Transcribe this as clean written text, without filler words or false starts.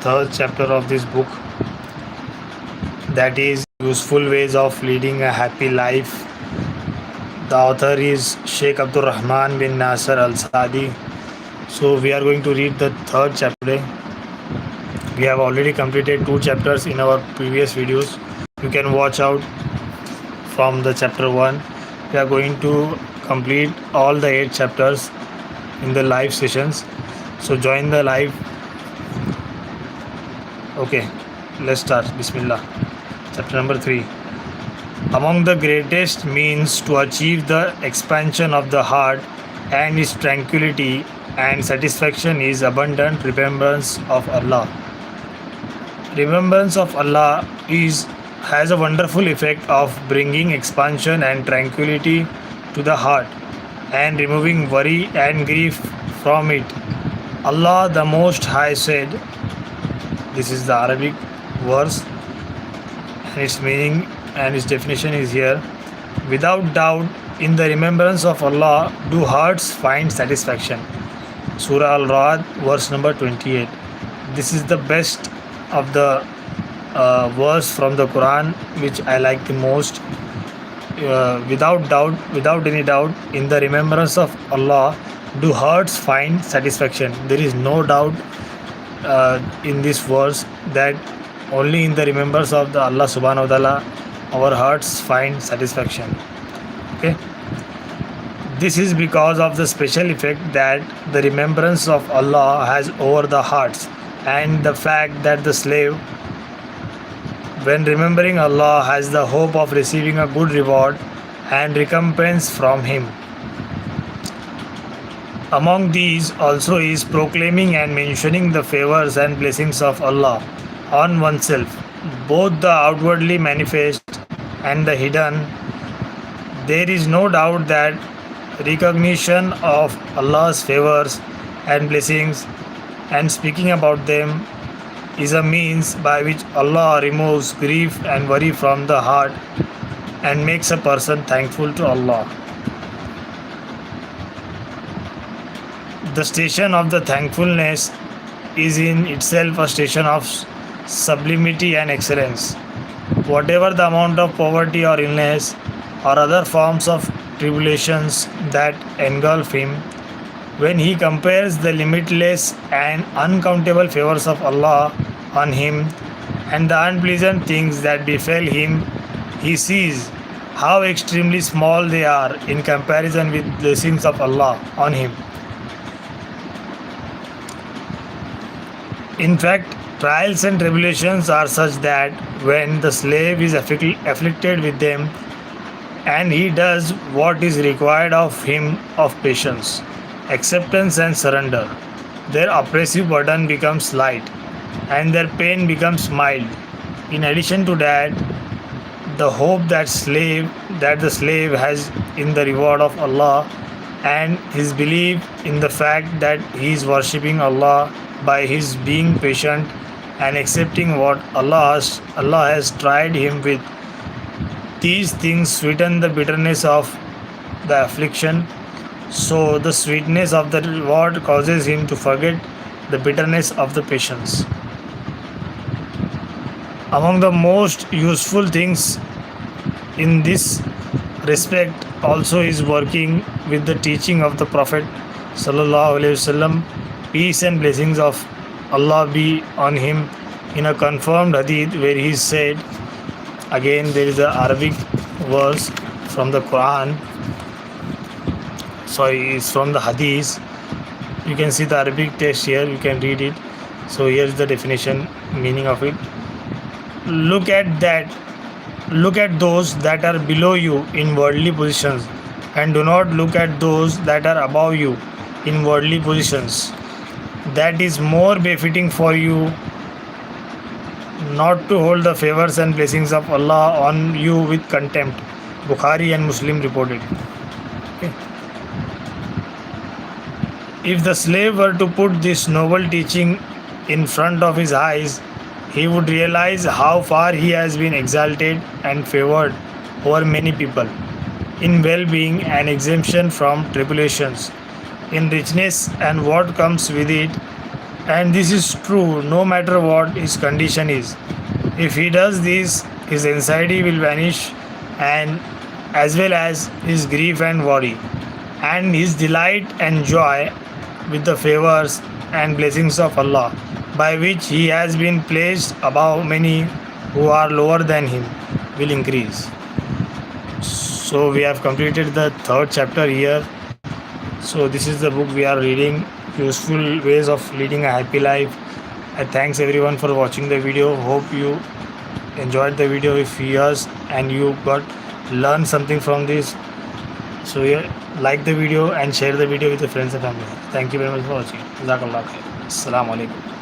third chapter of this book, that is Useful Ways of Leading a Happy Life. The author is Shaikh Abdurrahman bin Nasir Al-Sady. So we are going to read the third chapter. We have already completed 2 chapters in our previous videos. You can watch out from the chapter 1. We are going to complete all the 8 chapters in the live sessions. So join the live. Okay, let's start. Bismillah. Chapter number 3. Among the greatest means to achieve the expansion of the heart and its tranquility and satisfaction is abundant remembrance of Allah. Remembrance of Allah has a wonderful effect of bringing expansion and tranquility to the heart and removing worry and grief from it. Allah the Most High said, this is the Arabic verse and its meaning and its definition is here. Without doubt, in the remembrance of Allah do hearts find satisfaction. Surah Al-Ra'd, verse number 28. This is the best of the verse from the Quran which I like the most. Without any doubt, in the remembrance of Allah do hearts find satisfaction. There is no doubt in this verse that only in the remembrance of the Allah subhanahu wa ta'ala our hearts find satisfaction. Okay, this is because of the special effect that the remembrance of Allah has over the hearts, and the fact that the slave, when remembering Allah, has the hope of receiving a good reward and recompense from Him. Among these also is proclaiming and mentioning the favors and blessings of Allah on oneself, both the outwardly manifest and the hidden. There is no doubt that recognition of Allah's favors and blessings and speaking about them is a means by which Allah removes grief and worry from the heart and makes a person thankful to Allah. The station of the thankfulness is in itself a station of sublimity and excellence. Whatever the amount of poverty or illness or other forms of tribulations that engulf him, when he compares the limitless and uncountable favors of Allah on him and the unpleasant things that befell him, he sees how extremely small they are in comparison with blessings of Allah on him. In fact, trials and tribulations are such that when the slave is afflicted with them and he does what is required of him of patience, acceptance and surrender, their oppressive burden becomes light and their pain becomes mild. In addition to that, the hope that the slave has in the reward of Allah and his belief in the fact that he is worshipping Allah by his being patient and accepting what Allah has tried him with. These things sweeten the bitterness of the affliction, so the sweetness of the reward causes him to forget the bitterness of the patience. Among the most useful things in this respect also is working with the teaching of the Prophet sallallahu alaihi wasallam, peace and blessings of Allah be on him, in a confirmed hadith where he said, again there is an Arabic verse from the Quran, it's from the hadith. You can see the Arabic text here, you can read it. So here is the definition, meaning of it. Look at those that are below you in worldly positions, and do not look at those that are above you in worldly positions. That is more befitting for you not to hold the favors and blessings of Allah on you with contempt. Bukhari and Muslim reported. Okay. If the slave were to put this noble teaching in front of his eyes, he would realize how far he has been exalted and favored over many people in well-being and exemption from tribulations, in richness and what comes with it, And this is true no matter what his condition is. If he does this, his anxiety will vanish, and as well as his grief and worry, and his delight and joy with the favors and blessings of Allah, by which he has been placed above many who are lower than him, will increase. So we have completed the third chapter here. So this is the book we are reading, Useful Ways of Leading a Happy Life. I thanks everyone for watching the video. Hope you enjoyed the video. If yes, and you got learned something from this, so yeah, like the video and share the video with your friends and family. Thank you very much for watching. Jazakallah khair. Assalamu alaikum.